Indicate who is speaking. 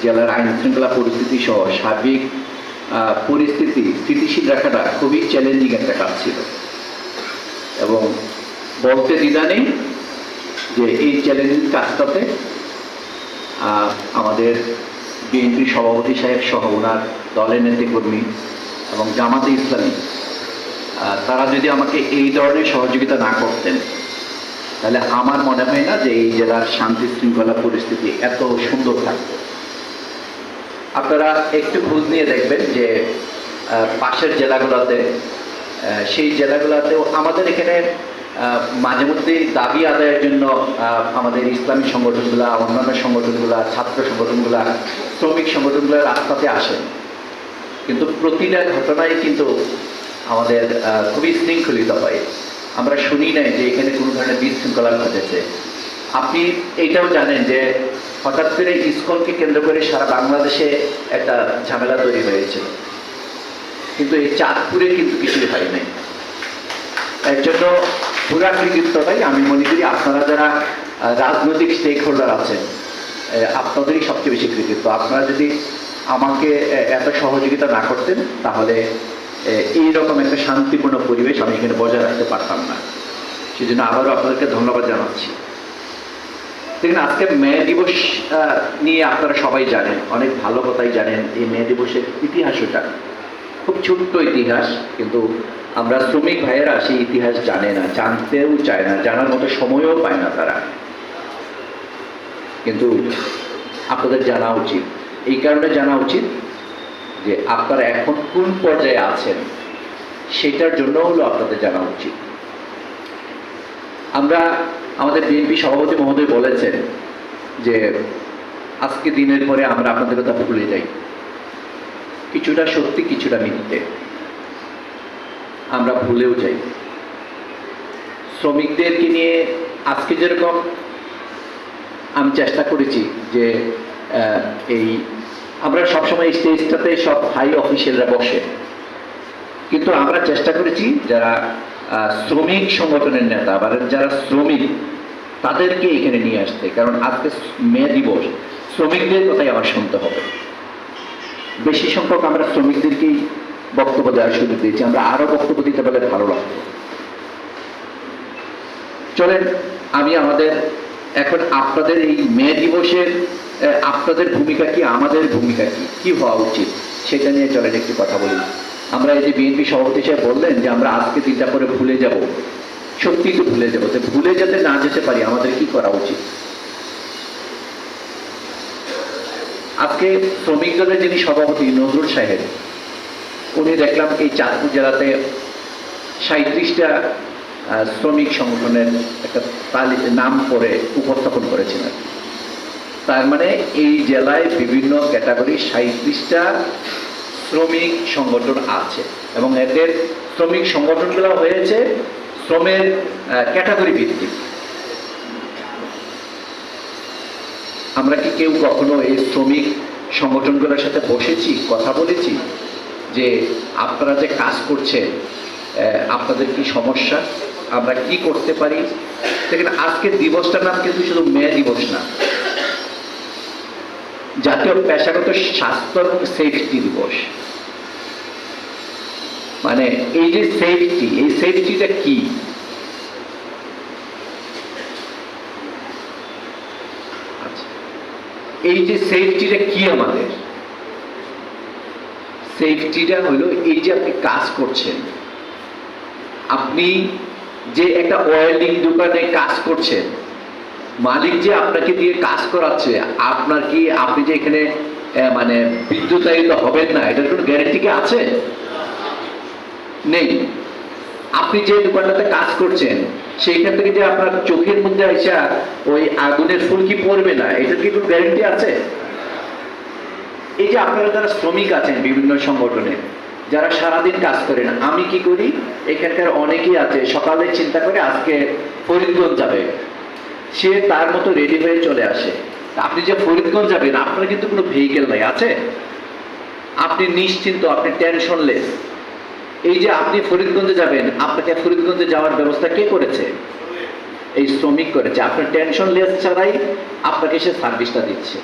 Speaker 1: জেলার আইন শৃঙ্খলা পরিস্থিতি সহ সার্বিক পরিস্থিতি স্থিতিশীল রাখাটা খুবই চ্যালেঞ্জিং একটা কাজ ছিল এবং বলতে দ্বিধা নেই যে এই চ্যালেঞ্জিং কাজটাতে আমাদের বিএনপি সভাপতি সাহেব সহ ওনার দলের নেতৃকর্মী এবং জামাতে ইসলামী তারা যদি আমাকে এই ধরনের সহযোগিতা না করতেন তাহলে আমার মনে হয় না যে এই জেলার শান্তি শৃঙ্খলা পরিস্থিতি এত সুন্দর থাকবে। আপনারা একটু খোঁজ নিয়ে দেখবেন যে পাশের জেলাগুলোতে সেই জেলাগুলোতেও আমাদের এখানে মাঝে মধ্যেই দাবি আদায়ের জন্য আমাদের ইসলামী সংগঠনগুলা, অন্যান্য সংগঠনগুলা, ছাত্র সংগঠনগুলা, শ্রমিক সংগঠনগুলো রাস্তাতে আসেন, কিন্তু প্রতিটা ঘটনায় কিন্তু আমাদের খুবই শৃঙ্খলিত হয়। আমরা শুনি নাই যে এখানে কোনো ধরনের বিশৃঙ্খলা ঘটেছে। আপনি এইটাও জানেন যে হঠাৎ করে ইসকনকে কেন্দ্র করে সারা বাংলাদেশে একটা ঝামেলা তৈরি হয়েছে, কিন্তু এই চাঁদপুরে কিন্তু কিছুই হয় নাই। এর জন্য পুরা কৃতিত্বটাই আমি মনে করি আপনারা যারা রাজনৈতিক স্টেক হোল্ডার আছেন আপনাদেরই সবচেয়ে বেশি কৃতিত্ব। আপনারা যদি আমাকে এত সহযোগিতা না করতেন তাহলে এইরকম একটা শান্তিপূর্ণ পরিবেশ আমি এখানে বজায় রাখতে পারতাম না। সেই জন্য আবারও আপনাদেরকে ধন্যবাদ জানাচ্ছি। দেখুন, আজকে মে দিবস নিয়ে আপনারা সবাই জানেন, অনেক ভালো কথাই জানেন। এই মে দিবসের ইতিহাসও জানেন, খুব ছোট্ট ইতিহাস, কিন্তু আমরা শ্রমিক ভাইয়েরা সেই ইতিহাস জানে না, জানতেও চায় না, জানার মতো সময়ও পায় না তারা, কিন্তু আপনাদের জানা উচিত। এই কারণে জানা উচিত যে আপনারা এখন কোন পর্যায়ে আছেন সেটার জন্য হলো আপনাদের জানা উচিত। আমরা আমাদের বিএনপি সভাপতি মহোদয় বলেছেন যে আজকে দিনের পরে আমরা আপনাদের কথা ভুলে যাই, কিছুটা সত্যি কিছুটা মিথ্যে, আমরা ভুলেও যাই। শ্রমিকদেরকে নিয়ে আজকে যেরকম আমি চেষ্টা করেছি যে এই আমরা সবসময় স্টেজটাতে সব হাই অফিসিয়ালরা বসে, কিন্তু আমরা চেষ্টা করেছি যারা শ্রমিক সংগঠনের নেতা বা যারা শ্রমিক তাদেরকে এখানে নিয়ে আসতে, কারণ আজকে মে দিবস, শ্রমিকদের কথাই আমার শুনতে হবে। বেশি সংখ্যক আমরা শ্রমিকদেরকেই বক্তব্য দেওয়ার সুযোগ দিয়েছি, আমরা আরো বক্তব্য দিতে পারলে ভালো লাগবে। চলেন আমি আমাদের এখন আপনাদের এই মে দিবসের আপনাদের ভূমিকা কি, আমাদের ভূমিকা কি, কি হওয়া উচিত সেটা নিয়ে চলেন একটি কথা বলি। আমরা এই যে বিএনপি সভাপতি সাহেব বললেন যে আমরা আজকে দিনটা পরে ভুলে যাব, সত্যি তো ভুলে যাবো, তো ভুলে যেতে না যেতে পারি আমাদের কি করা উচিত? আজকে শ্রমিক দলের যিনি সভাপতি নজরুল সাহেব, উনি দেখলাম এই চাঁদপুর জেলাতে 37টা শ্রমিক সংগঠনের একটা নাম করে উপস্থাপন করেছিলেন। তার মানে এই জেলায় বিভিন্ন ক্যাটাগরি 37টা শ্রমিক সংগঠন আছে এবং এদের শ্রমিক সংগঠনগুলো হয়েছে শ্রমের ক্যাটাগরি ভিত্তিক। আমরা কি কেউ কখনো এই শ্রমিক সংগঠনগুলোর সাথে বসেছি, কথা বলেছি যে আপনারা যে কাজ করছেন আপনাদের কি সমস্যা, আমরা কি করতে পারি? দেখেন, আজকের দিবসটার নাম কিন্তু শুধু মে দিবস না, জাতীয় পেশাগত স্বাস্থ্য এবং সেফটি দিবস। মানে এই যে সেফটি, এই সেফটিটা কি? এই যে সেফটিটা কি আমাদের? সেফটিটা হলো এই যে আপনি কাজ করছেন, আপনি যে একটা ওয়েল্ডিং দোকানে কাজ করছেন, মালিক যে আপনাকে দিয়ে কাজ করাচ্ছে, আপনার কি, আপনি যে এখানে মানে বিদ্যুতায়িত হবেন না এটার কোনো গ্যারান্টি কি আছে? নেই। আপনি যে দোকানটাতে কাজ করছেন সেইখান থেকে যে আপনার চোখের মধ্যে আইসা ওই আগুনের ফুলকি পড়বে না এটার কি কোনো গ্যারান্টি আছে? এই যে আপনারা যারা শ্রমিক আছেন বিভিন্ন সংগঠনে, যারা সারাদিন কাজ করেন, আমি কি করি, এখানকার অনেকেই আছে সকালে চিন্তা করে আজকে ফরিদগঞ্জ যাবে, সে তার মতো রেডি হয়ে চলে আসে। আপনি যে ফরিদগঞ্জ যাবেন আপনার কিন্তু কোনো ভেহিকেল নাই, আছে? আপনি নিশ্চিন্ত, আপনি টেনশনলেস। এই যে আপনি ফরিদগঞ্জে যাবেন, আপনাকে ফরিদগঞ্জে যাওয়ার ব্যবস্থা কে করেছে? এই শ্রমিক করেছে। আপনার টেনশনলেস ছাড়াই আপনাকে সে সার্ভিসটা দিচ্ছে।